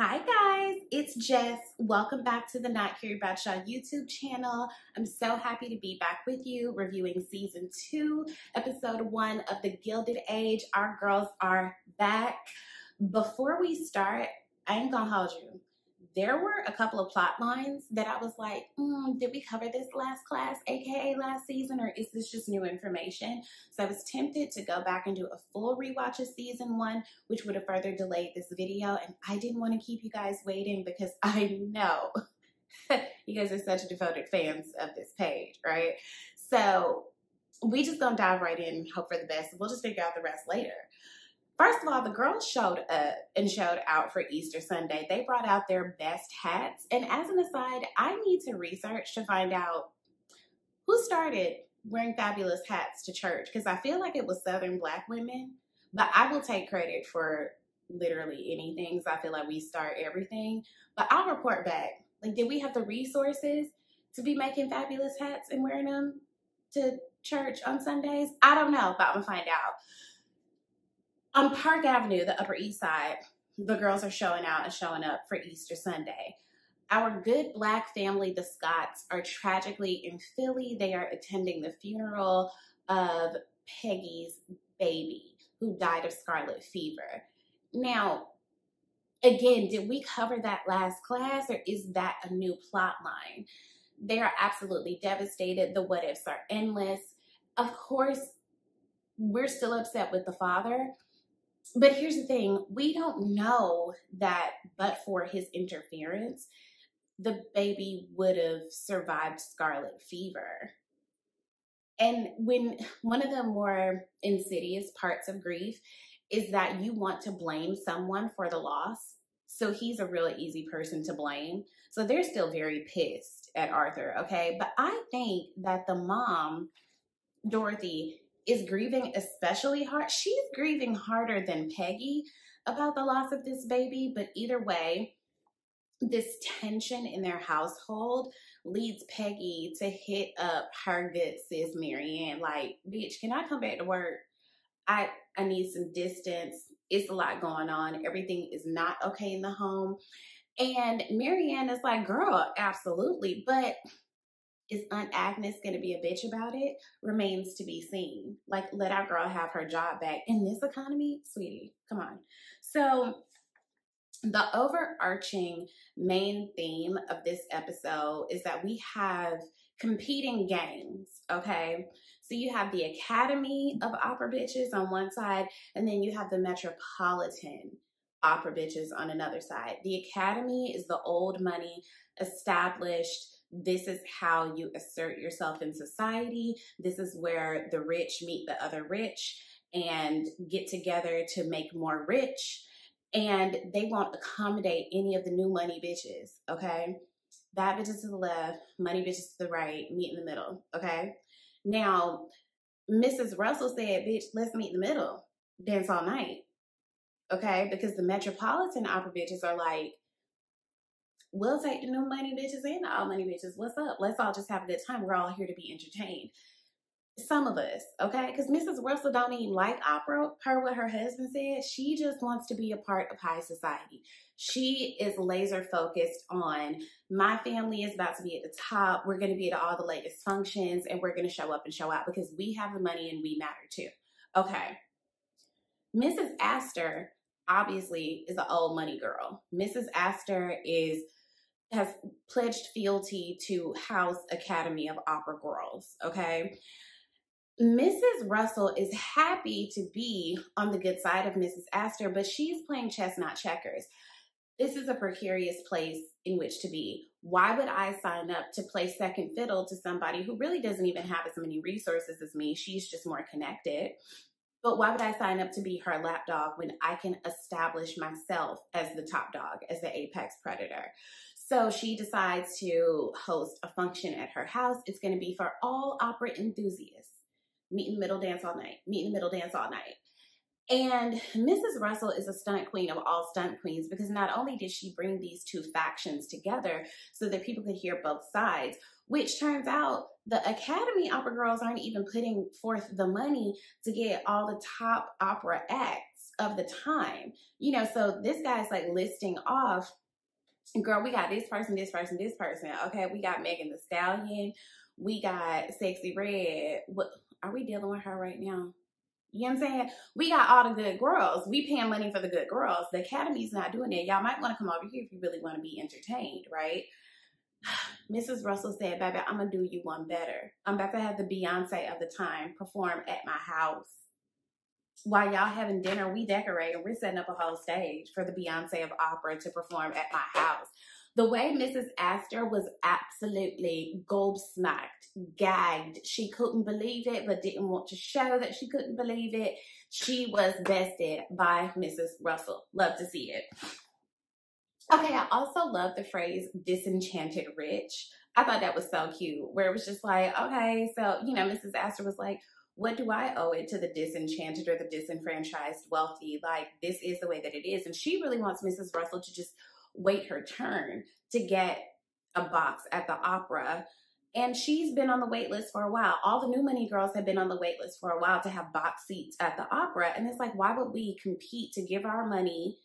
Hi guys, it's Jess. Welcome back to the Not Carrie Bradshaw YouTube channel. I'm so happy to be back with you reviewing season 2, episode 1 of the Gilded Age. Our girls are back. Before we start, I ain't gonna hold you. There were a couple of plot lines that I was like, did we cover this last class, aka last season, or is this just new information? So I was tempted to go back and do a full rewatch of season 1, which would have further delayed this video, and I didn't want to keep you guys waiting because I know you guys are such devoted fans of this page, right? So we just gonna dive right in and hope for the best. We'll just figure out the rest later. First of all, the girls showed up and showed out for Easter Sunday. They brought out their best hats. And as an aside, I need to research to find out who started wearing fabulous hats to church, because I feel like it was Southern Black women. But I will take credit for literally anything, because I feel like we start everything. But I'll report back. Like, did we have the resources to be making fabulous hats and wearing them to church on Sundays? I don't know, but I'm going to find out. On Park Avenue, the Upper East Side, the girls are showing out and showing up for Easter Sunday. Our good Black family, the Scotts, are tragically in Philly. They are attending the funeral of Peggy's baby, who died of scarlet fever. Now, again, did we cover that last class, or is that a new plot line? They are absolutely devastated. The what ifs are endless. Of course, we're still upset with the father. But here's the thing, we don't know that but for his interference, the baby would have survived scarlet fever. And when one of the more insidious parts of grief is that you want to blame someone for the loss. So he's a really easy person to blame. So they're still very pissed at Arthur, okay? But I think that the mom, Dorothy, is grieving especially hard. She's grieving harder than Peggy about the loss of this baby, but either way, this tension in their household leads Peggy to hit up her good sis Marianne, like, bitch, can I come back to work? I need some distance. It's a lot going on. Everything is not okay in the home. And Marianne is like, girl, absolutely, but is Aunt Agnes going to be a bitch about it? Remains to be seen. Like, let our girl have her job back. In this economy, sweetie, come on. So the overarching main theme of this episode is that we have competing gangs, okay? So you have the Academy of Opera Bitches on one side, and then you have the Metropolitan Opera Bitches on another side. The Academy is the old money, established. This is how you assert yourself in society. This is where the rich meet the other rich and get together to make more rich. And they won't accommodate any of the new money bitches, okay? Bad bitches to the left, money bitches to the right, meet in the middle, okay? Now, Mrs. Russell said, bitch, let's meet in the middle. Dance all night, okay? Because the Metropolitan Opera bitches are like, we'll take the new money bitches and the old money bitches. What's up? Let's all just have a good time. We're all here to be entertained. Some of us, okay? Because Mrs. Russell don't even like opera, per what her husband said. She just wants to be a part of high society. She is laser focused on, my family is about to be at the top. We're going to be at all the latest functions, and we're going to show up and show out because we have the money and we matter too. Okay. Mrs. Aster obviously is an old money girl. Mrs. Aster has pledged fealty to House Academy of Opera Girls, okay? Mrs. Russell is happy to be on the good side of Mrs. Aster, but she's playing chess, not checkers. This is a precarious place in which to be. Why would I sign up to play second fiddle to somebody who really doesn't even have as many resources as me? She's just more connected. But why would I sign up to be her lapdog when I can establish myself as the top dog, as the apex predator? So she decides to host a function at her house. It's going to be for all opera enthusiasts. Meet in the middle, dance all night. Meet in the middle, dance all night. And Mrs. Russell is a stunt queen of all stunt queens, because not only did she bring these two factions together so that people could hear both sides, which turns out the Academy Opera Girls aren't even putting forth the money to get all the top opera acts of the time. You know, so this guy's like listing off, girl, we got this person, this person, this person. Okay, we got Megan Thee Stallion. We got Sexy Red. What are we dealing with her right now? You know what I'm saying? We got all the good girls. We paying money for the good girls. The Academy's not doing it. Y'all might want to come over here if you really want to be entertained, right? Mrs. Russell said, baby, I'm going to do you one better. I'm about to have the Beyonce of the time perform at my house. While y'all having dinner, we decorating. We're setting up a whole stage for the Beyonce of opera to perform at my house. The way Mrs. Aster was absolutely gobsmacked, gagged. She couldn't believe it, but didn't want to show that she couldn't believe it. She was bested by Mrs. Russell. Love to see it. Okay, I also love the phrase disenchanted rich. I thought that was so cute, where it was just like, okay, so, you know, Mrs. Aster was like, what do I owe it to the disenchanted or the disenfranchised wealthy? Like, this is the way that it is. And she really wants Mrs. Russell to just wait her turn to get a box at the opera. And she's been on the wait list for a while. All the new money girls have been on the wait list for a while to have box seats at the opera. And it's like, why would we compete to give our money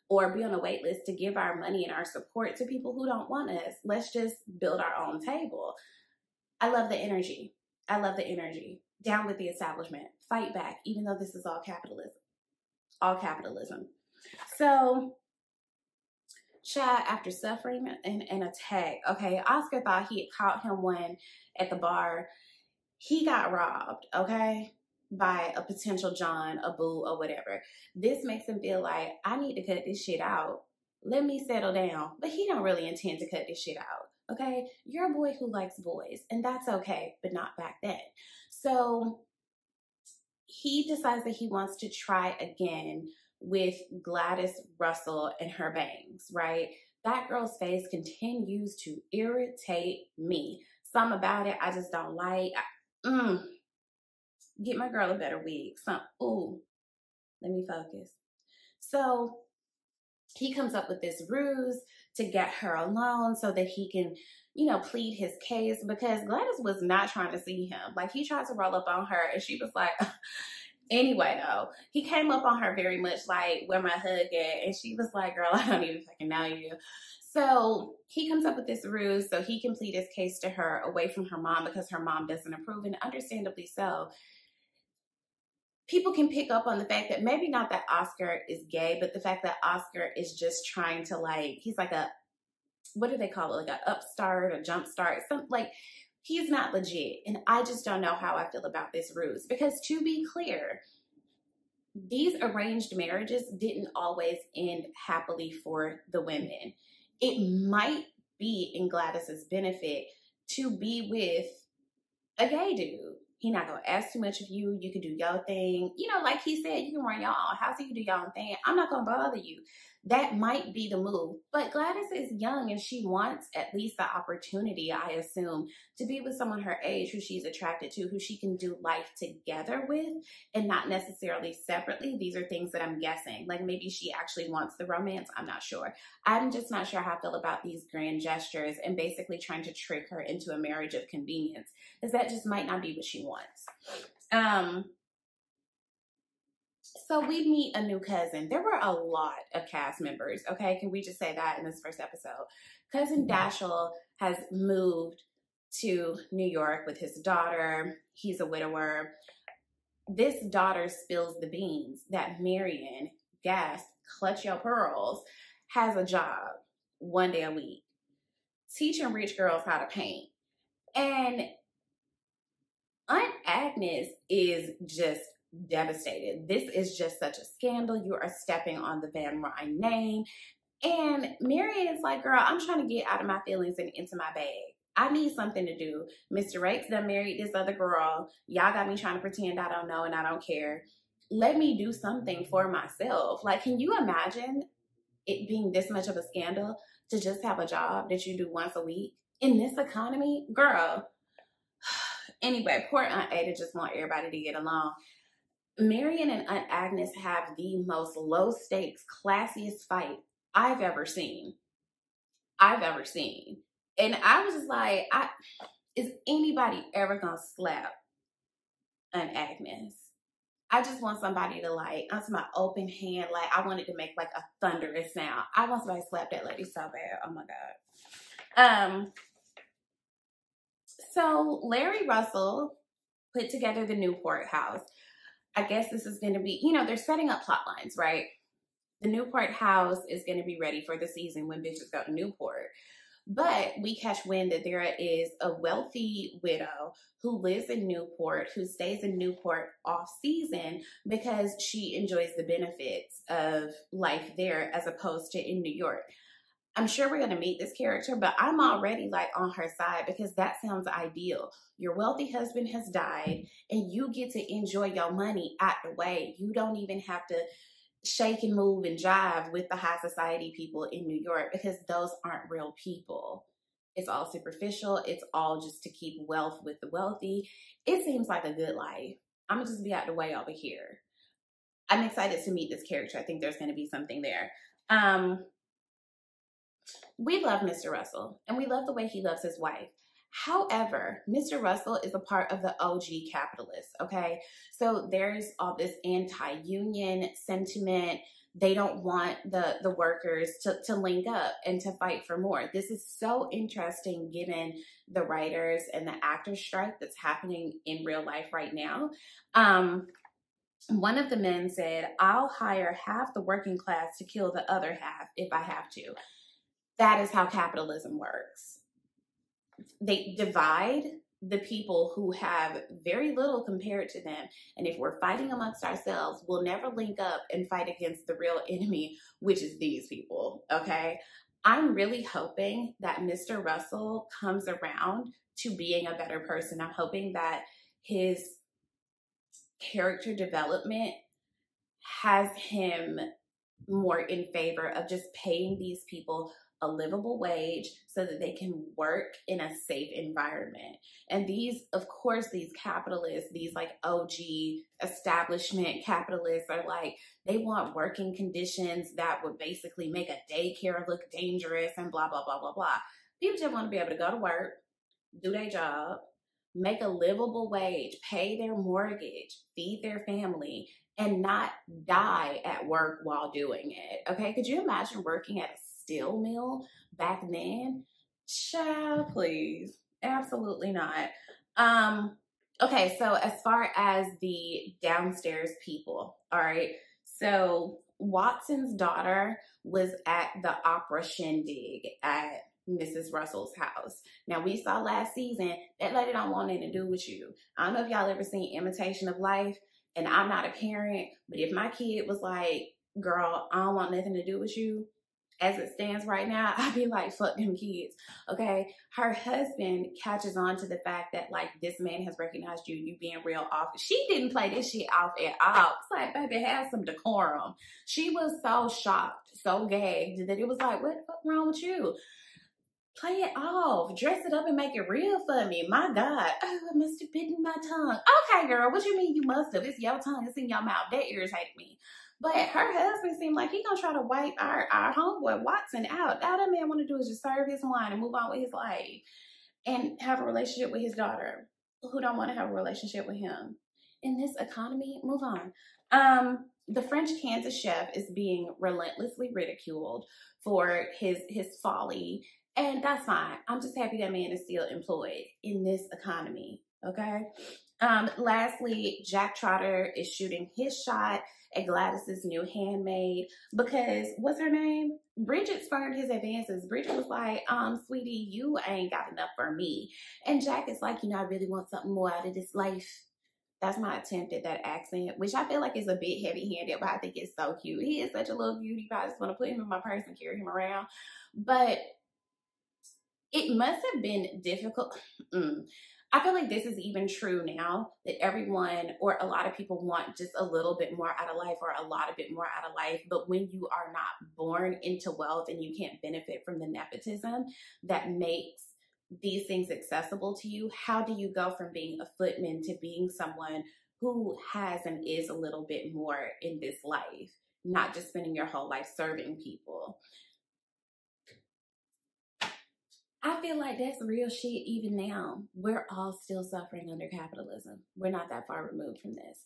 or be on a wait list to give our money and our support to people who don't want us? Let's just build our own table. I love the energy. I love the energy. Down with the establishment. Fight back, even though this is all capitalism. All capitalism. So, child, after suffering an attack, okay, Oscar thought he had caught him one at the bar. He got robbed, okay, by a potential John, a boo, or whatever. This makes him feel like, I need to cut this shit out. Let me settle down. But he don't really intend to cut this shit out, okay? You're a boy who likes boys, and that's okay, but not back then. So he decides that he wants to try again with Gladys Russell and her bangs, right? That girl's face continues to irritate me. Something about it I just don't like. Get my girl a better wig. Ooh, let me focus. So he comes up with this ruse to get her alone so that he can, you know, plead his case, because Gladys was not trying to see him. Like, he tried to roll up on her and she was like, anyway, though, he came up on her very much like, where my hug at? And she was like, girl, I don't even fucking know you. So he comes up with this ruse so he can plead his case to her away from her mom, because her mom doesn't approve, and understandably so. People can pick up on the fact that maybe not that Oscar is gay, but the fact that Oscar is just trying to, like, he's like a, what do they call it? Like a upstart, a jump start, something like, he's not legit. And I just don't know how I feel about this ruse, because to be clear, these arranged marriages didn't always end happily for the women. It might be in Gladys's benefit to be with a gay dude. He not gonna ask too much of you. You can do your thing. You know, like he said, you can run your own house. You can do your own thing. I'm not gonna bother you. That might be the move. But Gladys is young and she wants at least the opportunity, I assume, to be with someone her age who she's attracted to, who she can do life together with and not necessarily separately. These are things that I'm guessing. Like, maybe she actually wants the romance. I'm not sure. I'm just not sure how I feel about these grand gestures and basically trying to trick her into a marriage of convenience, because that just might not be what she wants. So we meet a new cousin. There were a lot of cast members, okay? Can we just say that in this first episode? Cousin Dashiell has moved to New York with his daughter. He's a widower. This daughter spills the beans that Marion, gasp, clutch your pearls, has a job 1 day a week teaching rich girls how to paint. And Aunt Agnes is just devastated. This is just such a scandal. You are stepping on the Van Ryn name. And Marion is like, girl, I'm trying to get out of my feelings and into my bag. I need something to do. Mr. Rakes done married this other girl. Y'all got me trying to pretend I don't know and I don't care. Let me do something for myself. Like, can you imagine it being this much of a scandal to just have a job that you do once a week in this economy? Girl. Anyway, poor Aunt Ada just want everybody to get along. Marion and Aunt Agnes have the most low-stakes, classiest fight I've ever seen. And I was just like, is anybody ever going to slap Aunt Agnes? I just want somebody to like, answer my open hand. Like, I wanted to make like a thunderous sound. I want somebody to slap that lady so bad. Oh my God. So Larry Russell put together the Newport House. I guess this is going to be, you know, they're setting up plot lines, right? The Newport House is going to be ready for the season when bitches go to Newport. But we catch wind that there is a wealthy widow who lives in Newport, who stays in Newport off season because she enjoys the benefits of life there as opposed to in New York. I'm sure we're going to meet this character, but I'm already like on her side because that sounds ideal. Your wealthy husband has died and you get to enjoy your money out the way. You don't even have to shake and move and jive with the high society people in New York because those aren't real people. It's all superficial. It's all just to keep wealth with the wealthy. It seems like a good life. I'm going to just be out the way over here. I'm excited to meet this character. I think there's going to be something there. We love Mr. Russell, and we love the way he loves his wife. However, Mr. Russell is a part of the OG capitalists, okay? So there's all this anti-union sentiment. They don't want the workers to link up and to fight for more. This is so interesting given the writers and the actors strike that's happening in real life right now. One of the men said, I'll hire half the working class to kill the other half if I have to. That is how capitalism works. They divide the people who have very little compared to them. And if we're fighting amongst ourselves, we'll never link up and fight against the real enemy, which is these people, okay? I'm really hoping that Mr. Russell comes around to being a better person. I'm hoping that his character development has him more in favor of just paying these people a livable wage so that they can work in a safe environment. And these, of course, these capitalists, these like OG establishment capitalists are like, they want working conditions that would basically make a daycare look dangerous and blah, blah, blah, blah, blah. People just want to be able to go to work, do their job, make a livable wage, pay their mortgage, feed their family, and not die at work while doing it. Okay, could you imagine working at a steel mill back then? Child, please. Absolutely not. Okay, so as far as the downstairs people, all right, so Watson's daughter was at the opera shindig at Mrs. Russell's house. Now, we saw last season that lady don't want anything to do with you. I don't know if y'all ever seen Imitation of Life, and I'm not a parent, but if my kid was like, girl, I don't want nothing to do with you, as it stands right now, I'd be like, fuck them kids, okay? Her husband catches on to the fact that, like, this man has recognized you being real off. She didn't play this shit off at all. It's like, baby, have some decorum. She was so shocked, so gagged, that it was like, what the fuck wrong with you? Play it off. Dress it up and make it real for me. My God. Oh, I must have bitten my tongue. Okay, girl, what you mean you must have? It's your tongue. It's in your mouth. That irritated me. But her husband seemed like he gonna try to wipe our homeboy Watson out. All that man want to do is just serve his wine and move on with his life and have a relationship with his daughter, who don't want to have a relationship with him. In this economy, move on. The French Kansas chef is being relentlessly ridiculed for his folly, and that's fine. I'm just happy that man is still employed in this economy, okay? Lastly, Jack Trotter is shooting his shot at Gladys's new handmaid because, what's her name? Bridget spurned his advances. Bridget was like, sweetie, you ain't got enough for me. And Jack is like, you know, I really want something more out of this life. That's my attempt at that accent, which I feel like is a bit heavy-handed, but I think it's so cute. He is such a little cutie pie. I just want to put him in my purse and carry him around. But it must have been difficult. I feel like this is even true now, that everyone or a lot of people want just a little bit more out of life or a lot of bit more out of life. But when you are not born into wealth and you can't benefit from the nepotism that makes these things accessible to you, how do you go from being a footman to being someone who has and is a little bit more in this life, not just spending your whole life serving people? I feel like that's real shit even now. We're all still suffering under capitalism. We're not that far removed from this.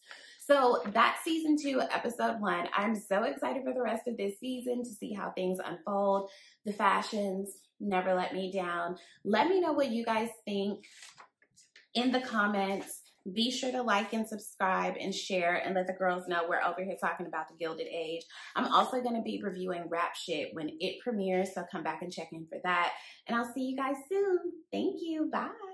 So that's season 2, episode 1. I'm so excited for the rest of this season to see how things unfold. The fashions never let me down. Let me know what you guys think in the comments. Be sure to like and subscribe and share and let the girls know we're over here talking about the Gilded Age. I'm also going to be reviewing Rap Shit when it premieres, so come back and check in for that. And I'll see you guys soon. Thank you. Bye.